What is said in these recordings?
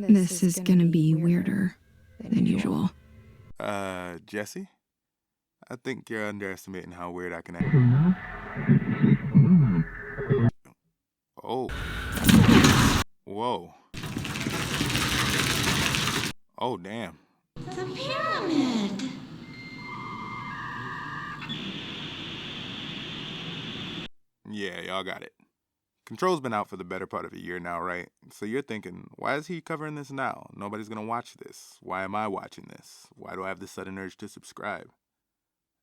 This is gonna be weirder than usual. Jesse? I think you're underestimating how weird I can act. Oh. Whoa. Oh, damn. The pyramid! Yeah, y'all got it. Control's been out for the better part of a year now, right? So you're thinking, why is he covering this now? Nobody's gonna watch this. Why am I watching this? Why do I have this sudden urge to subscribe?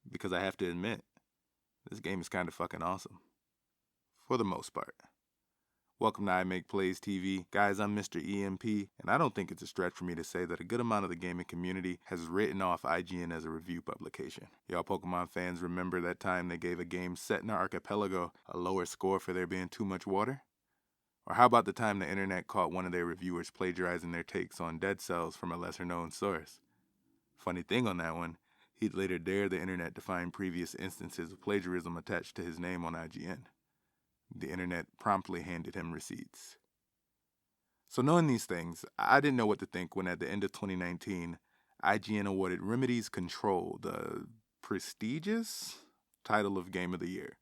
Because I have to admit, this game is kind of fucking awesome. For the most part. Welcome to I Make Plays TV. Guys, I'm Mr. EMP, and I don't think it's a stretch for me to say that a good amount of the gaming community has written off IGN as a review publication. Y'all Pokemon fans remember that time they gave a game set in an archipelago a lower score for there being too much water? Or how about the time the internet caught one of their reviewers plagiarizing their takes on Dead Cells from a lesser-known source? Funny thing on that one, he'd later dare the internet to find previous instances of plagiarism attached to his name on IGN. The internet promptly handed him receipts. So knowing these things, I didn't know what to think when at the end of 2019, IGN awarded Remedy's Control the prestigious title of Game of the Year.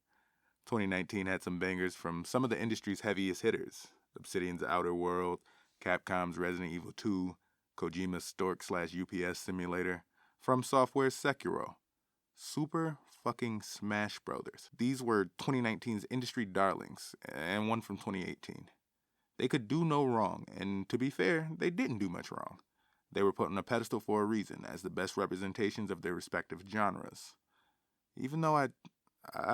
2019 had some bangers from some of the industry's heaviest hitters: Obsidian's Outer World, Capcom's Resident Evil 2, Kojima's Stork/UPS Simulator, From Software's Sekiro, Super fucking Smash Brothers. These were 2019's industry darlings, and one from 2018. They could do no wrong, and to be fair, they didn't do much wrong. They were put on a pedestal for a reason, as the best representations of their respective genres. Even though I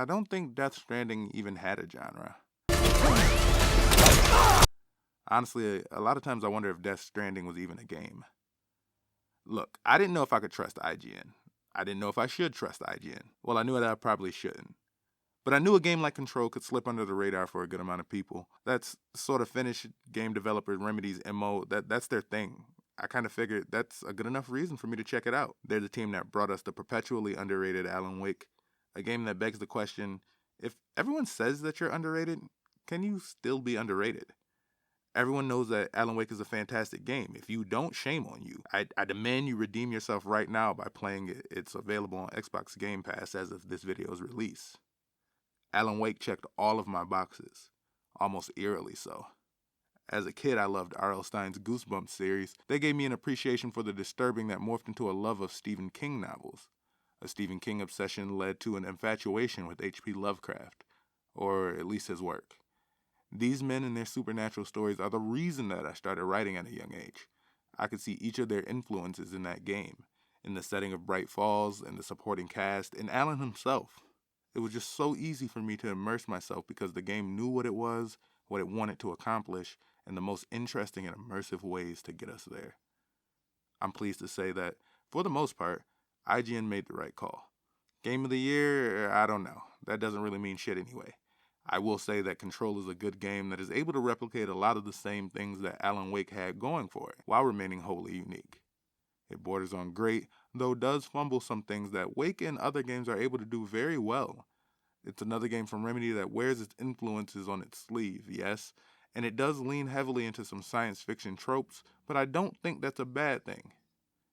don't think Death Stranding even had a genre. Honestly, a lot of times I wonder if Death Stranding was even a game. Look, I didn't know if I could trust IGN. I didn't know if I should trust IGN. Well, I knew that I probably shouldn't. But I knew a game like Control could slip under the radar for a good amount of people. That's sort of Finnish game developer Remedy's MO. That's their thing. I kind of figured that's a good enough reason for me to check it out. They're the team that brought us the perpetually underrated Alan Wake, a game that begs the question, if everyone says that you're underrated, can you still be underrated? Everyone knows that Alan Wake is a fantastic game. If you don't, shame on you. I demand you redeem yourself right now by playing it. It's available on Xbox Game Pass as of this video's release. Alan Wake checked all of my boxes, almost eerily so. As a kid, I loved R.L. Stine's Goosebumps series. They gave me an appreciation for the disturbing that morphed into a love of Stephen King novels. A Stephen King obsession led to an infatuation with H.P. Lovecraft, or at least his work. These men and their supernatural stories are the reason that I started writing at a young age. I could see each of their influences in that game, in the setting of Bright Falls, and the supporting cast, and Alan himself. It was just so easy for me to immerse myself because the game knew what it was, what it wanted to accomplish, and the most interesting and immersive ways to get us there. I'm pleased to say that, for the most part, IGN made the right call. Game of the Year, I don't know. That doesn't really mean shit anyway. I will say that Control is a good game that is able to replicate a lot of the same things that Alan Wake had going for it, while remaining wholly unique. It borders on great, though does fumble some things that Wake and other games are able to do very well. It's another game from Remedy that wears its influences on its sleeve, yes, and it does lean heavily into some science fiction tropes, but I don't think that's a bad thing.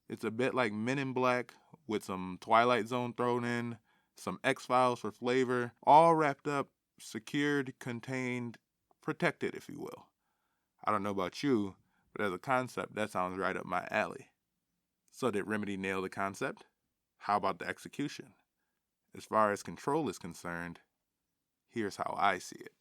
It's a bit like Men in Black, with some Twilight Zone thrown in, some X-Files for flavor, all wrapped up, secured, contained, protected, if you will. I don't know about you, but as a concept, that sounds right up my alley. So did Remedy nail the concept? How about the execution? As far as Control is concerned, here's how I see it.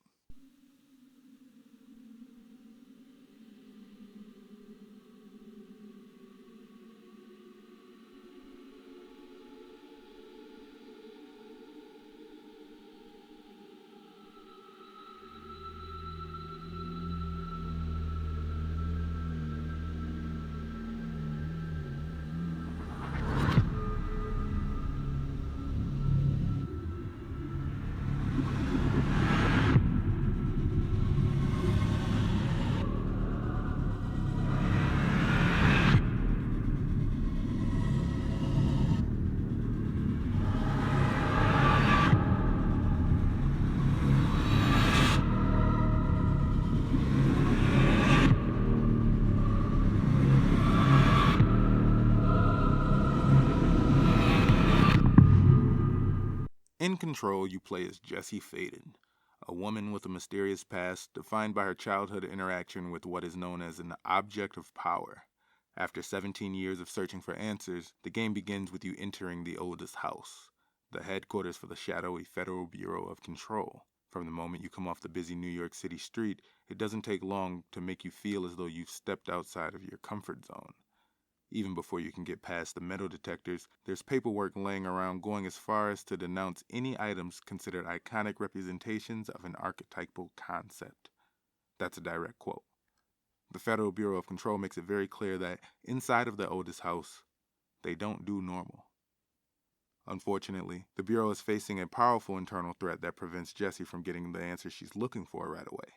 In Control, you play as Jessie Faden, a woman with a mysterious past defined by her childhood interaction with what is known as an object of power. After 17 years of searching for answers, the game begins with you entering the Oldest House, the headquarters for the shadowy Federal Bureau of Control. From the moment you come off the busy New York City street, it doesn't take long to make you feel as though you've stepped outside of your comfort zone. Even before you can get past the metal detectors, there's paperwork laying around going as far as to denounce any items considered iconic representations of an archetypal concept. That's a direct quote. The Federal Bureau of Control makes it very clear that inside of the Oldest House, they don't do normal. Unfortunately, the Bureau is facing a powerful internal threat that prevents Jessie from getting the answer she's looking for right away.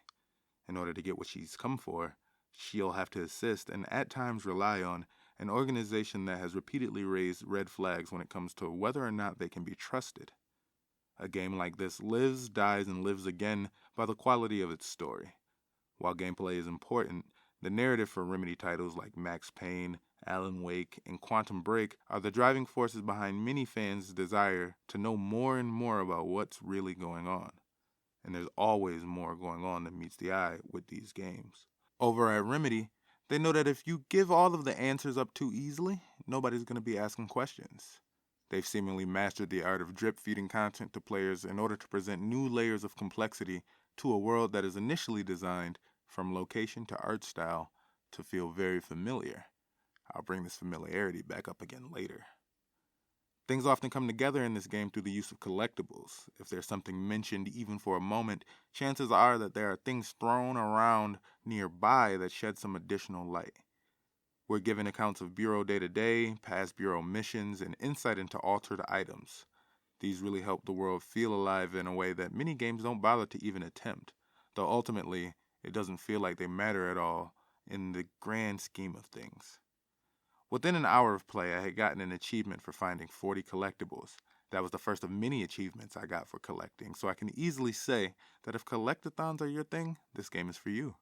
In order to get what she's come for, she'll have to assist and at times rely on an organization that has repeatedly raised red flags when it comes to whether or not they can be trusted. A game like this lives, dies, and lives again by the quality of its story. While gameplay is important, the narrative for Remedy titles like Max Payne, Alan Wake, and Quantum Break are the driving forces behind many fans' desire to know more and more about what's really going on. And there's always more going on than meets the eye with these games. Over at Remedy, they know that if you give all of the answers up too easily, nobody's going to be asking questions. They've seemingly mastered the art of drip-feeding content to players in order to present new layers of complexity to a world that is initially designed, from location to art style, to feel very familiar. I'll bring this familiarity back up again later. Things often come together in this game through the use of collectibles. If there's something mentioned even for a moment, chances are that there are things thrown around nearby that shed some additional light. We're given accounts of Bureau day-to-day, past Bureau missions, and insight into altered items. These really help the world feel alive in a way that many games don't bother to even attempt, though ultimately it doesn't feel like they matter at all in the grand scheme of things. Within an hour of play, I had gotten an achievement for finding 40 collectibles. That was the first of many achievements I got for collecting, so I can easily say that if collectathons are your thing, this game is for you.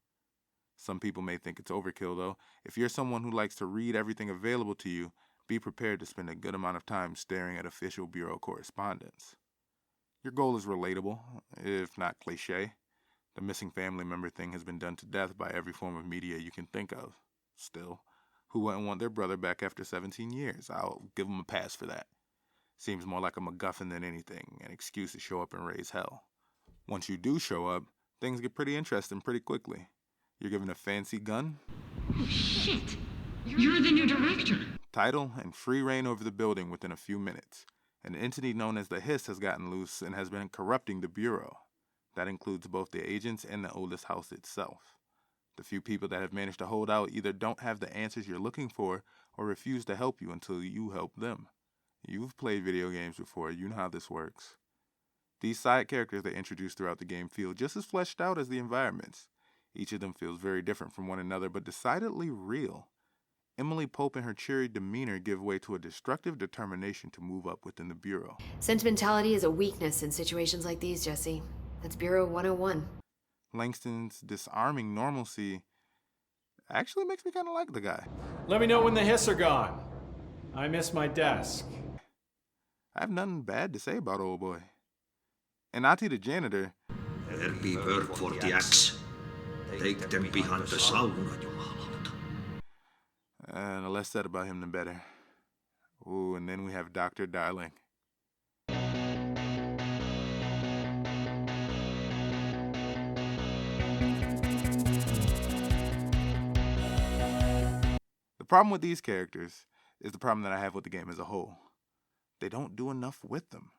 Some people may think it's overkill, though. If you're someone who likes to read everything available to you, be prepared to spend a good amount of time staring at official Bureau correspondence. Your goal is relatable, if not cliche. The missing family member thing has been done to death by every form of media you can think of. Still, who wouldn't want their brother back after 17 years? I'll give them a pass for that. Seems more like a MacGuffin than anything, an excuse to show up and raise hell. Once you do show up, things get pretty interesting pretty quickly. You're given a fancy gun, Oh, shit. You're the new director. title, and free reign over the building within a few minutes. An entity known as the Hiss has gotten loose and has been corrupting the Bureau. That includes both the agents and the Oldest House itself. The few people that have managed to hold out either don't have the answers you're looking for or refuse to help you until you help them. You've played video games before, you know how this works. These side characters they introduce throughout the game feel just as fleshed out as the environments. Each of them feels very different from one another, but decidedly real. Emily Pope and her cheery demeanor give way to a destructive determination to move up within the Bureau. Sentimentality is a weakness in situations like these, Jesse. That's Bureau 101. Langston's disarming normalcy actually makes me kind of like the guy. Let me know when the hiss are gone. I miss my desk. I have nothing bad to say about old boy. And Ati the janitor, There be work for the axe. Take them behind the sauna, jumalauta. the less said about him, the better. Ooh, and then we have Dr. Darling. The problem with these characters is the problem that I have with the game as a whole. They don't do enough with them.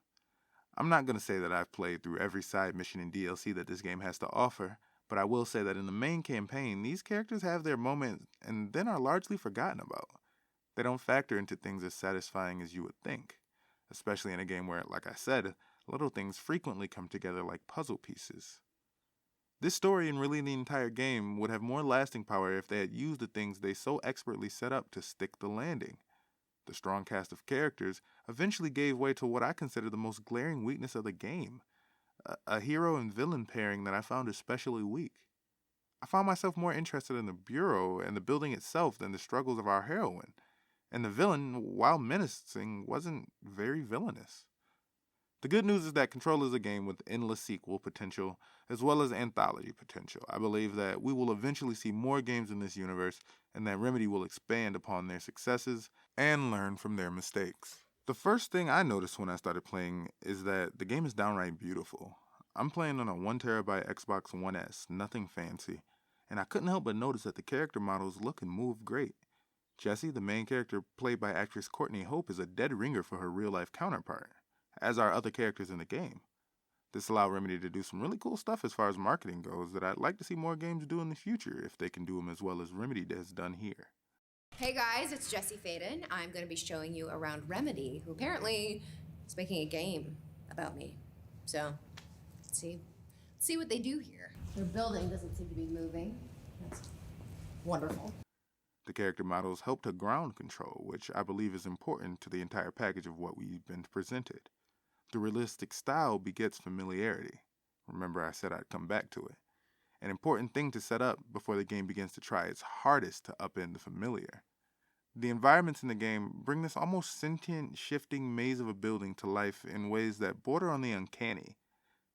I'm not going to say that I've played through every side mission and DLC that this game has to offer, but I will say that in the main campaign, these characters have their moments and then are largely forgotten about. They don't factor into things as satisfying as you would think, especially in a game where, like I said, little things frequently come together like puzzle pieces. This story and really the entire game would have more lasting power if they had used the things they so expertly set up to stick the landing. The strong cast of characters eventually gave way to what I consider the most glaring weakness of the game, a hero and villain pairing that I found especially weak. I found myself more interested in the Bureau and the building itself than the struggles of our heroine, and the villain, while menacing, wasn't very villainous. The good news is that Control is a game with endless sequel potential as well as anthology potential. I believe that we will eventually see more games in this universe and that Remedy will expand upon their successes and learn from their mistakes. The first thing I noticed when I started playing is that the game is downright beautiful. I'm playing on a 1TB Xbox One S, nothing fancy, and I couldn't help but notice that the character models look and move great. Jessie, the main character played by actress Courtney Hope, is a dead ringer for her real-life counterpart, as are other characters in the game. This allowed Remedy to do some really cool stuff as far as marketing goes that I'd like to see more games do in the future if they can do them as well as Remedy has done here. Hey guys, it's Jessie Faden. I'm going to be showing you around Remedy, who apparently is making a game about me. So, let's see what they do here. Their building doesn't seem to be moving. That's wonderful. The character models help to ground Control, which I believe is important to the entire package of what we've been presented. The realistic style begets familiarity. Remember I said I'd come back to it. An important thing to set up before the game begins to try its hardest to upend the familiar. The environments in the game bring this almost sentient, shifting maze of a building to life in ways that border on the uncanny.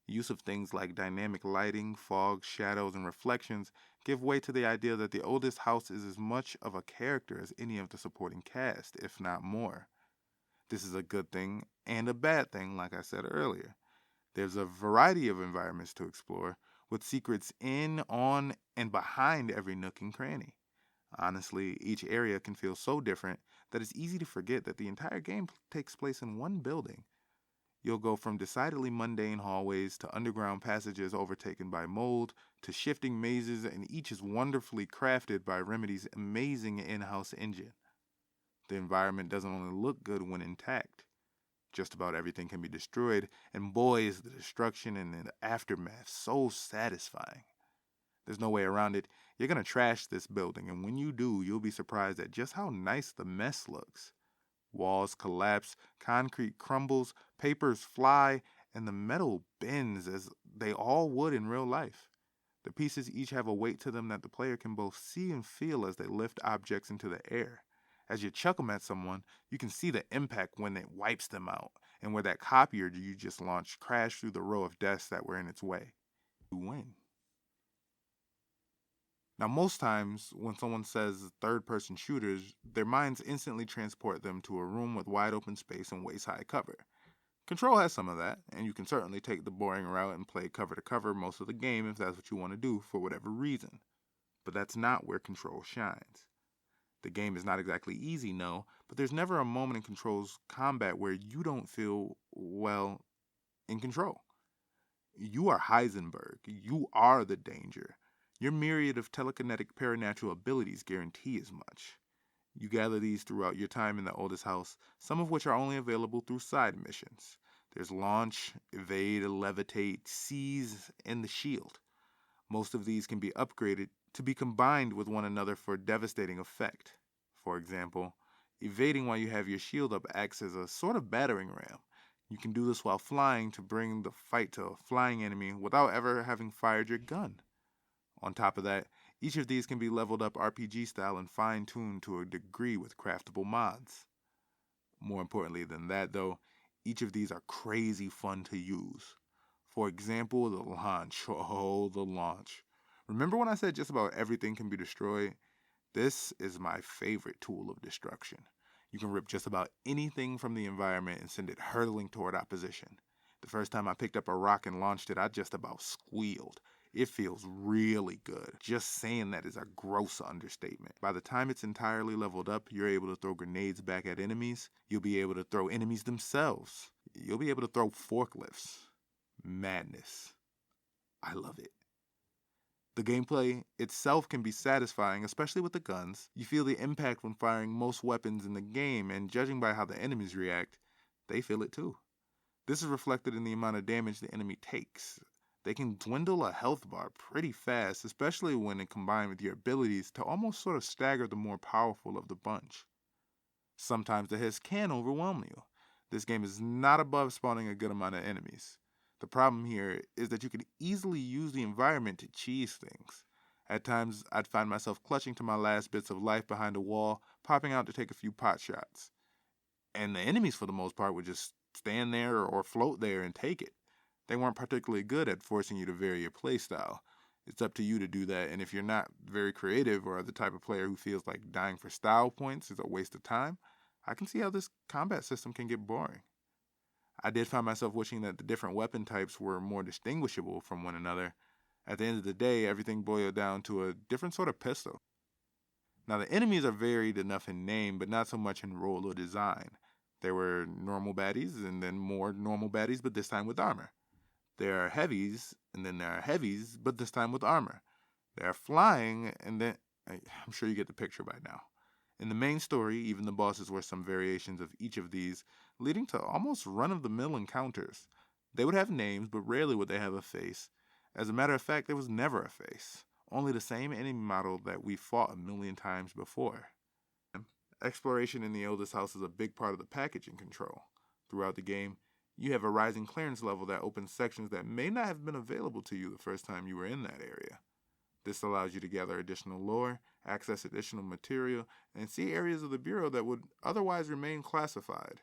Use of things like dynamic lighting, fog, shadows, and reflections give way to the idea that the oldest house is as much of a character as any of the supporting cast, if not more. This is a good thing and a bad thing, like I said earlier. There's a variety of environments to explore, with secrets in, on, and behind every nook and cranny. Honestly, each area can feel so different that it's easy to forget that the entire game takes place in one building. You'll go from decidedly mundane hallways to underground passages overtaken by mold to shifting mazes, and each is wonderfully crafted by Remedy's amazing in-house engine. The environment doesn't only look good when intact. Just about everything can be destroyed, and boy is the destruction and the aftermath so satisfying. There's no way around it. You're going to trash this building, and when you do, you'll be surprised at just how nice the mess looks. Walls collapse, concrete crumbles, papers fly, and the metal bends as they all would in real life. The pieces each have a weight to them that the player can both see and feel as they lift objects into the air. As you chuck them at someone, you can see the impact when it wipes them out, and where that copier you just launched crashed through the row of desks that were in its way. You win. Now, most times, when someone says third-person shooters, their minds instantly transport them to a room with wide open space and waist-high cover. Control has some of that, and you can certainly take the boring route and play cover-to-cover most of the game if that's what you want to do for whatever reason. But that's not where Control shines. The game is not exactly easy, no, but there's never a moment in Control's combat where you don't feel, well, in control. You are Heisenberg. You are the danger. Your myriad of telekinetic paranatural abilities guarantee as much. You gather these throughout your time in the oldest house, some of which are only available through side missions. There's Launch, Evade, Levitate, Seize, and the Shield. Most of these can be upgraded to be combined with one another for devastating effect. For example, evading while you have your shield up acts as a sort of battering ram. You can do this while flying to bring the fight to a flying enemy without ever having fired your gun. On top of that, each of these can be leveled up RPG style and fine-tuned to a degree with craftable mods. More importantly than that, though, each of these are crazy fun to use. For example, the launch. Oh, the launch. Remember when I said just about everything can be destroyed? This is my favorite tool of destruction. You can rip just about anything from the environment and send it hurtling toward opposition. The first time I picked up a rock and launched it, I just about squealed. It feels really good. Just saying that is a gross understatement. By the time it's entirely leveled up, you're able to throw grenades back at enemies. You'll be able to throw enemies themselves. You'll be able to throw forklifts. Madness. I love it. The gameplay itself can be satisfying, especially with the guns. You feel the impact when firing most weapons in the game, and judging by how the enemies react, they feel it too. This is reflected in the amount of damage the enemy takes. They can dwindle a health bar pretty fast, especially when it combined with your abilities to almost sort of stagger the more powerful of the bunch. Sometimes the hits can overwhelm you. This game is not above spawning a good amount of enemies. The problem here is that you can easily use the environment to cheese things. At times, I'd find myself clutching to my last bits of life behind a wall, popping out to take a few pot shots. And the enemies, for the most part, would just stand there or float there and take it. They weren't particularly good at forcing you to vary your playstyle. It's up to you to do that, and if you're not very creative or the type of player who feels like dying for style points is a waste of time, I can see how this combat system can get boring. I did find myself wishing that the different weapon types were more distinguishable from one another. At the end of the day, everything boiled down to a different sort of pistol. Now, the enemies are varied enough in name, but not so much in role or design. There were normal baddies, and then more normal baddies, but this time with armor. There are heavies, and then there are heavies, but this time with armor. There are flying, and then... I'm sure you get the picture by now. In the main story, even the bosses were some variations of each of these, leading to almost run-of-the-mill encounters. They would have names, but rarely would they have a face. As a matter of fact, there was never a face. Only the same enemy model that we fought a million times before. Exploration in the oldest house is a big part of the packaging control. Throughout the game, you have a rising clearance level that opens sections that may not have been available to you the first time you were in that area. This allows you to gather additional lore, access additional material, and see areas of the Bureau that would otherwise remain classified.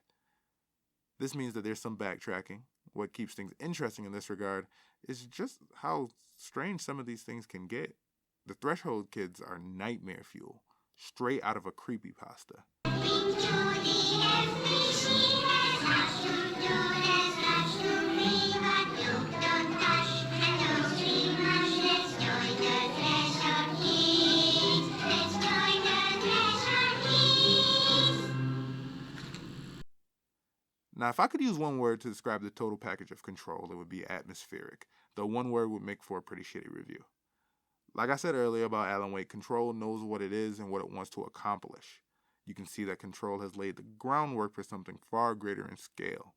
This means that there's some backtracking. What keeps things interesting in this regard is just how strange some of these things can get. The Threshold kids are nightmare fuel, straight out of a creepypasta. Now, if I could use one word to describe the total package of Control, it would be atmospheric, though one word would make for a pretty shitty review. Like I said earlier about Alan Wake, Control knows what it is and what it wants to accomplish. You can see that Control has laid the groundwork for something far greater in scale.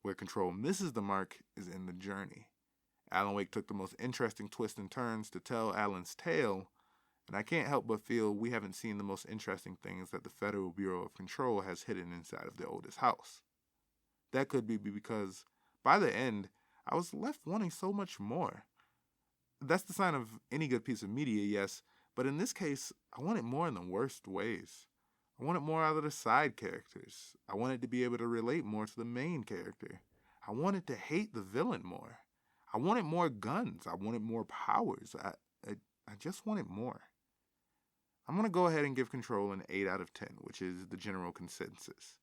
Where Control misses the mark is in the journey. Alan Wake took the most interesting twists and turns to tell Alan's tale, and I can't help but feel we haven't seen the most interesting things that the Federal Bureau of Control has hidden inside of the oldest house. That could be because, by the end, I was left wanting so much more. That's the sign of any good piece of media, yes, but in this case, I wanted more in the worst ways. I wanted more out of the side characters. I wanted to be able to relate more to the main character. I wanted to hate the villain more. I wanted more guns. I wanted more powers. I just wanted more. I'm going to go ahead and give Control an 8 out of 10, which is the general consensus.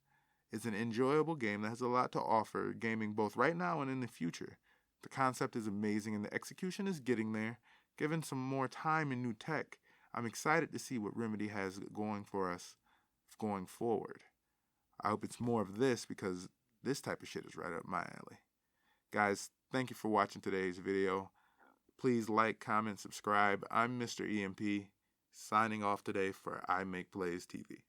It's an enjoyable game that has a lot to offer gaming both right now and in the future. The concept is amazing and the execution is getting there. Given some more time and new tech, I'm excited to see what Remedy has going for us going forward. I hope it's more of this because this type of shit is right up my alley. Guys, thank you for watching today's video. Please like, comment, subscribe. I'm Mr. EMP, signing off today for I Make Plays TV.